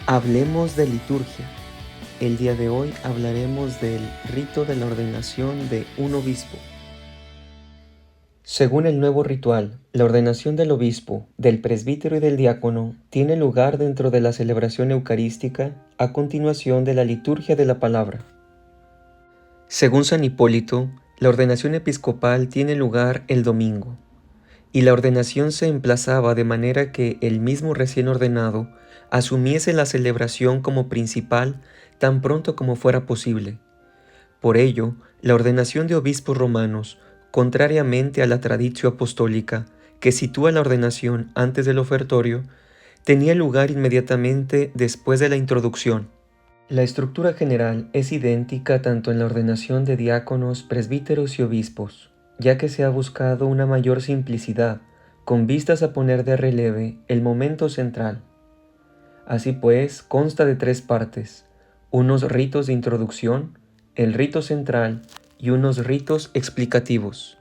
Hablemos de liturgia. El día de hoy hablaremos del rito de la ordenación de un obispo. Según el nuevo ritual, la ordenación del obispo, del presbítero y del diácono tiene lugar dentro de la celebración eucarística a continuación de la liturgia de la palabra. Según San Hipólito, la ordenación episcopal tiene lugar el domingo, y la ordenación se emplazaba de manera que el mismo recién ordenado asumiese la celebración como principal tan pronto como fuera posible. Por ello, la ordenación de obispos romanos, contrariamente a la tradición apostólica, que sitúa la ordenación antes del ofertorio, tenía lugar inmediatamente después de la introducción. La estructura general es idéntica tanto en la ordenación de diáconos, presbíteros y obispos, ya que se ha buscado una mayor simplicidad, con vistas a poner de relieve el momento central. Así pues, consta de 3 partes: unos ritos de introducción, el rito central y unos ritos explicativos.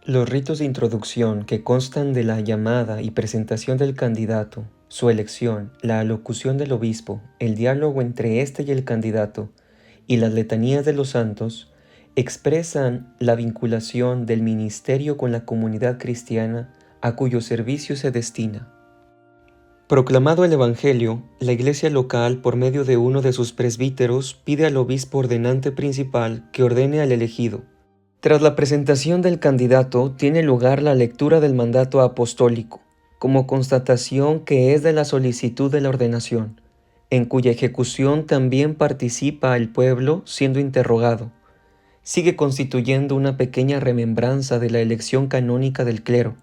Los ritos de introducción, que constan de la llamada y presentación del candidato, su elección, la alocución del obispo, el diálogo entre éste y el candidato, y las letanías de los santos, expresan la vinculación del ministerio con la comunidad cristiana a cuyo servicio se destina. Proclamado el Evangelio, la iglesia local, por medio de uno de sus presbíteros, pide al obispo ordenante principal que ordene al elegido. Tras la presentación del candidato, tiene lugar la lectura del mandato apostólico, como constatación que es de la solicitud de la ordenación, en cuya ejecución también participa el pueblo siendo interrogado. Sigue constituyendo una pequeña remembranza de la elección canónica del clero,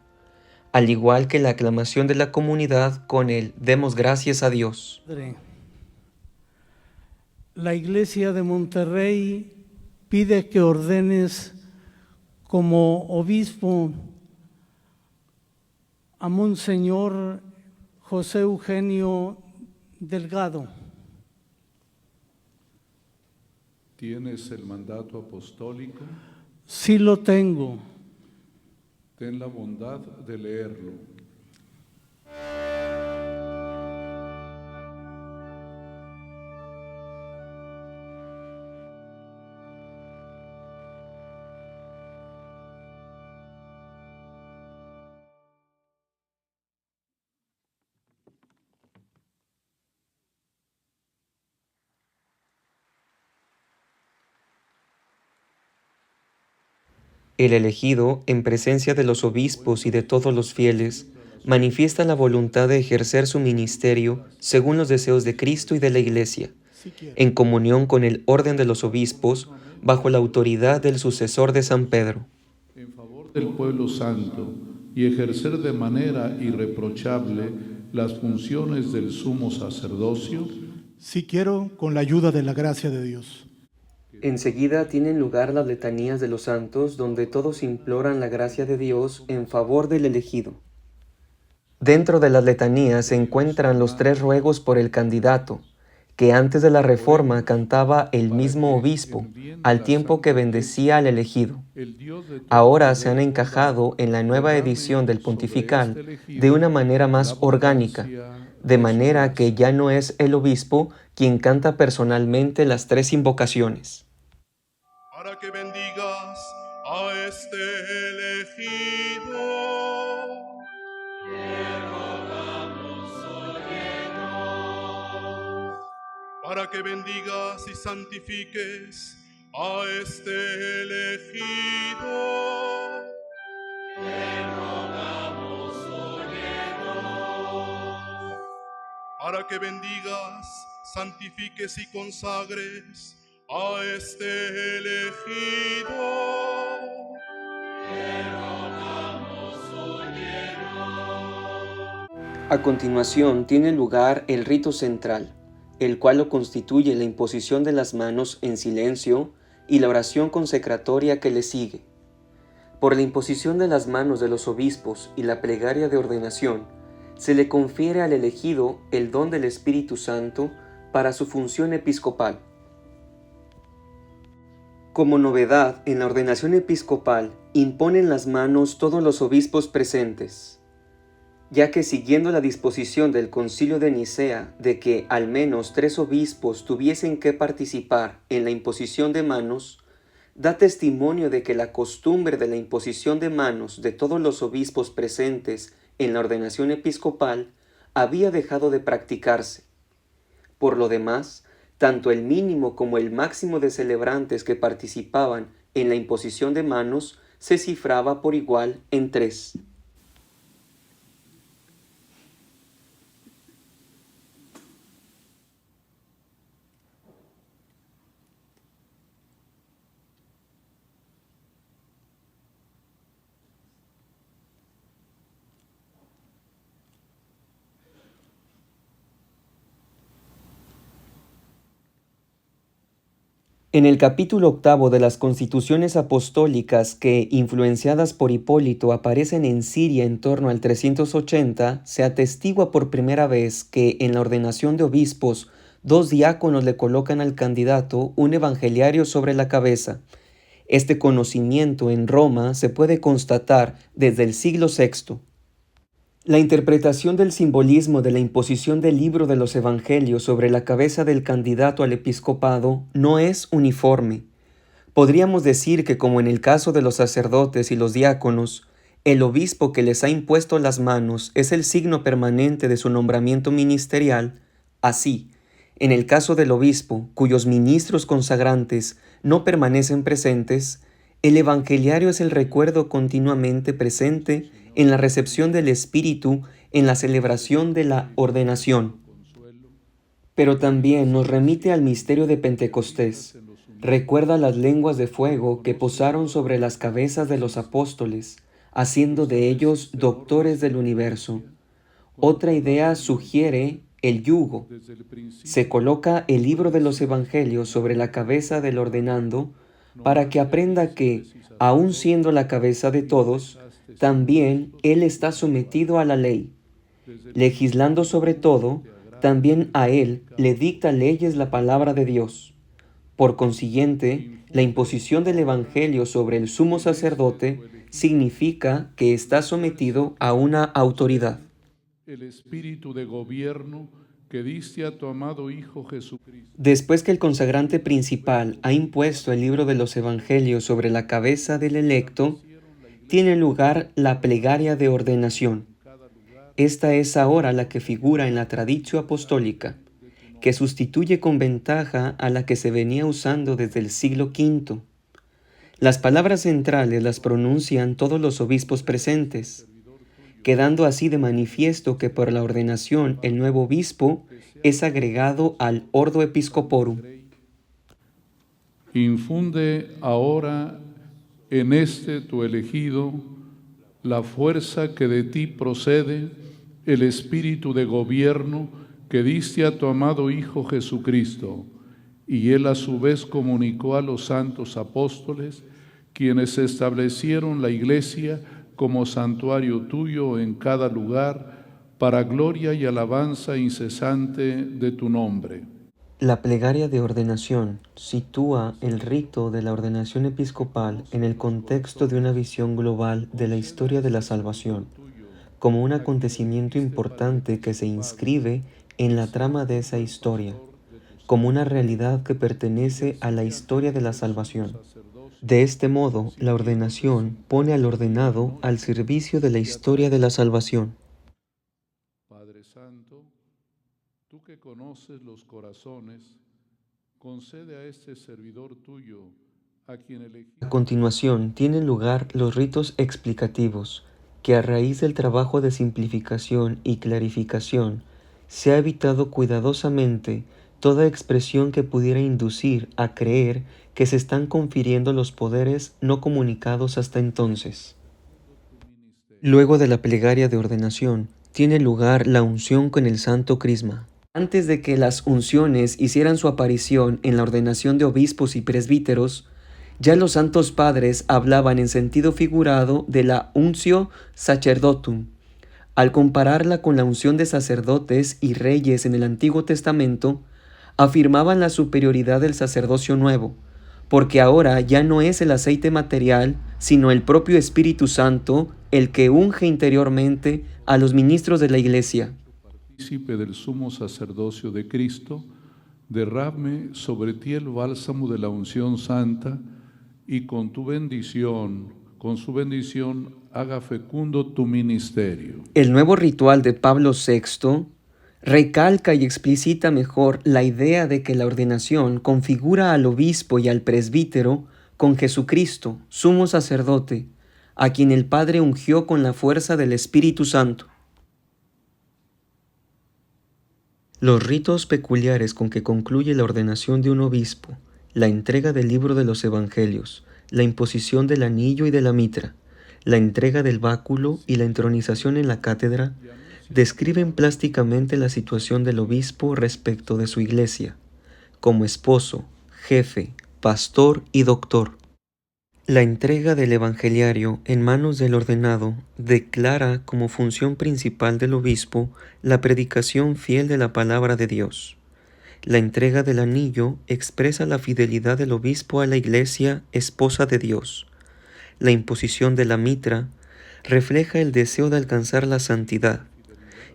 al igual que la aclamación de la comunidad con el "Demos gracias a Dios". La Iglesia de Monterrey pide que ordenes como obispo a Monseñor José Eugenio Delgado. ¿Tienes el mandato apostólico? Sí lo tengo. Ten la bondad de leerlo. El elegido, en presencia de los obispos y de todos los fieles, manifiesta la voluntad de ejercer su ministerio según los deseos de Cristo y de la Iglesia, en comunión con el orden de los obispos, bajo la autoridad del sucesor de San Pedro. En favor del pueblo santo y ejercer de manera irreprochable las funciones del sumo sacerdocio. Sí quiero, con la ayuda de la gracia de Dios. Enseguida tienen lugar las letanías de los santos, donde todos imploran la gracia de Dios en favor del elegido. Dentro de las letanías se encuentran los 3 ruegos por el candidato, que antes de la reforma cantaba el mismo obispo, al tiempo que bendecía al elegido. Ahora se han encajado en la nueva edición del pontifical de una manera más orgánica, de manera que ya no es el obispo quien canta personalmente las 3 invocaciones. Para que bendigas a este elegido. Para que bendigas y santifiques a este elegido. Para que bendigas, santifiques y consagres a este elegido. A continuación tiene lugar el rito central, el cual lo constituye la imposición de las manos en silencio y la oración consecratoria que le sigue. Por la imposición de las manos de los obispos y la plegaria de ordenación, se le confiere al elegido el don del Espíritu Santo para su función episcopal. Como novedad, en la ordenación episcopal imponen las manos todos los obispos presentes. ya que siguiendo la disposición del Concilio de Nicea de que al menos 3 obispos tuviesen que participar en la imposición de manos, da testimonio de que la costumbre de la imposición de manos de todos los obispos presentes en la ordenación episcopal había dejado de practicarse. Por lo demás, tanto el mínimo como el máximo de celebrantes que participaban en la imposición de manos se cifraba por igual en 3. En el capítulo 8 de las Constituciones Apostólicas que, influenciadas por Hipólito, aparecen en Siria en torno al 380, se atestigua por primera vez que en la ordenación de obispos, 2 diáconos le colocan al candidato un evangeliario sobre la cabeza. Este conocimiento en Roma se puede constatar desde el siglo VI. La interpretación del simbolismo de la imposición del libro de los Evangelios sobre la cabeza del candidato al episcopado no es uniforme. Podríamos decir que, como en el caso de los sacerdotes y los diáconos, el obispo que les ha impuesto las manos es el signo permanente de su nombramiento ministerial. Así, en el caso del obispo, cuyos ministros consagrantes no permanecen presentes, el evangeliario es el recuerdo continuamente presente en la recepción del Espíritu en la celebración de la ordenación. Pero también nos remite al misterio de Pentecostés. Recuerda las lenguas de fuego que posaron sobre las cabezas de los apóstoles, haciendo de ellos doctores del universo. Otra idea sugiere el yugo. Se coloca el libro de los Evangelios sobre la cabeza del ordenando para que aprenda que, aun siendo la cabeza de todos, también él está sometido a la ley. Legislando sobre todo, también a él le dicta leyes la palabra de Dios. Por consiguiente, la imposición del Evangelio sobre el sumo sacerdote significa que está sometido a una autoridad. El espíritu de gobierno que diste a tu amado Hijo Jesucristo. Después que el consagrante principal ha impuesto el libro de los Evangelios sobre la cabeza del electo, tiene lugar la plegaria de ordenación. Esta es ahora la que figura en la tradición apostólica, que sustituye con ventaja a la que se venía usando desde el siglo V. Las palabras centrales las pronuncian todos los obispos presentes, quedando así de manifiesto que por la ordenación el nuevo obispo es agregado al ordo episcoporum. Infunde ahora en este tu elegido la fuerza que de ti procede, el espíritu de gobierno que diste a tu amado Hijo Jesucristo, y él a su vez comunicó a los santos apóstoles, quienes establecieron la Iglesia como santuario tuyo en cada lugar, para gloria y alabanza incesante de tu nombre. La plegaria de ordenación sitúa el rito de la ordenación episcopal en el contexto de una visión global de la historia de la salvación, como un acontecimiento importante que se inscribe en la trama de esa historia, como una realidad que pertenece a la historia de la salvación. De este modo, la ordenación pone al ordenado al servicio de la historia de la salvación. Padre Santo, tú que conoces los corazones, concede a este servidor tuyo, a quien elegiste. A continuación, tienen lugar los ritos explicativos, que a raíz del trabajo de simplificación y clarificación, se ha evitado cuidadosamente toda expresión que pudiera inducir a creer que se están confiriendo los poderes no comunicados hasta entonces. Luego de la plegaria de ordenación, tiene lugar la unción con el Santo Crisma. Antes de que las unciones hicieran su aparición en la ordenación de obispos y presbíteros, ya los santos padres hablaban en sentido figurado de la untio sacerdotum. Al compararla con la unción de sacerdotes y reyes en el Antiguo Testamento, afirmaban la superioridad del sacerdocio nuevo, porque ahora ya no es el aceite material, sino el propio Espíritu Santo el que unge interiormente a los ministros de la Iglesia. Partícipe del sumo sacerdocio de Cristo, derrame sobre ti el bálsamo de la unción santa y con su bendición, haga fecundo tu ministerio. El nuevo ritual de Pablo VI recalca y explicita mejor la idea de que la ordenación configura al obispo y al presbítero con Jesucristo, sumo sacerdote, a quien el Padre ungió con la fuerza del Espíritu Santo. Los ritos peculiares con que concluye la ordenación de un obispo, la entrega del libro de los Evangelios, la imposición del anillo y de la mitra, la entrega del báculo y la entronización en la cátedra, describen plásticamente la situación del obispo respecto de su iglesia, como esposo, jefe, pastor y doctor. La entrega del evangeliario en manos del ordenado declara como función principal del obispo la predicación fiel de la palabra de Dios. La entrega del anillo expresa la fidelidad del obispo a la iglesia, esposa de Dios. La imposición de la mitra refleja el deseo de alcanzar la santidad,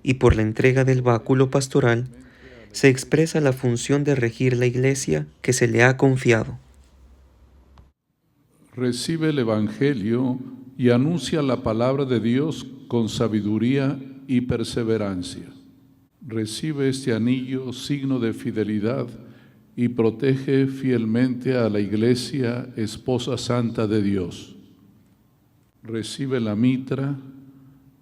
y por la entrega del báculo pastoral se expresa la función de regir la iglesia que se le ha confiado. Recibe el Evangelio y anuncia la palabra de Dios con sabiduría y perseverancia. Recibe este anillo, signo de fidelidad, y protege fielmente a la Iglesia, esposa santa de Dios. Recibe la mitra,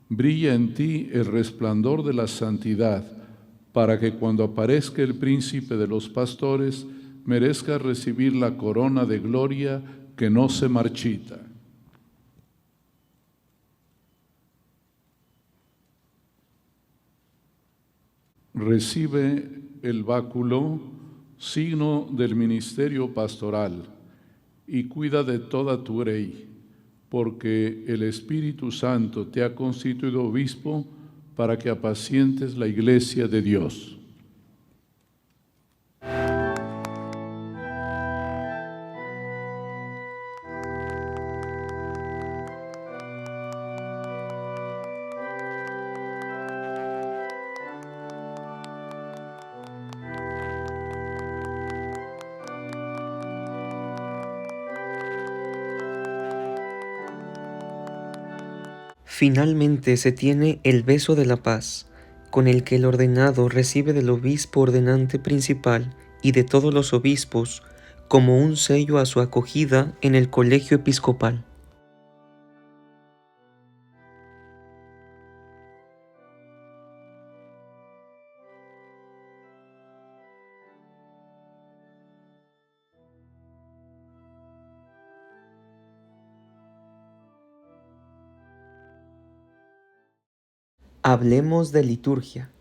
brilla en ti el resplandor de la santidad, para que cuando aparezca el príncipe de los pastores, merezcas recibir la corona de gloria que no se marchita. Recibe el báculo, signo del ministerio pastoral, y cuida de toda tu grey, porque el Espíritu Santo te ha constituido obispo para que apacientes la iglesia de Dios. Finalmente se tiene el beso de la paz, con el que el ordenado recibe del obispo ordenante principal y de todos los obispos como un sello a su acogida en el colegio episcopal. Hablemos de liturgia.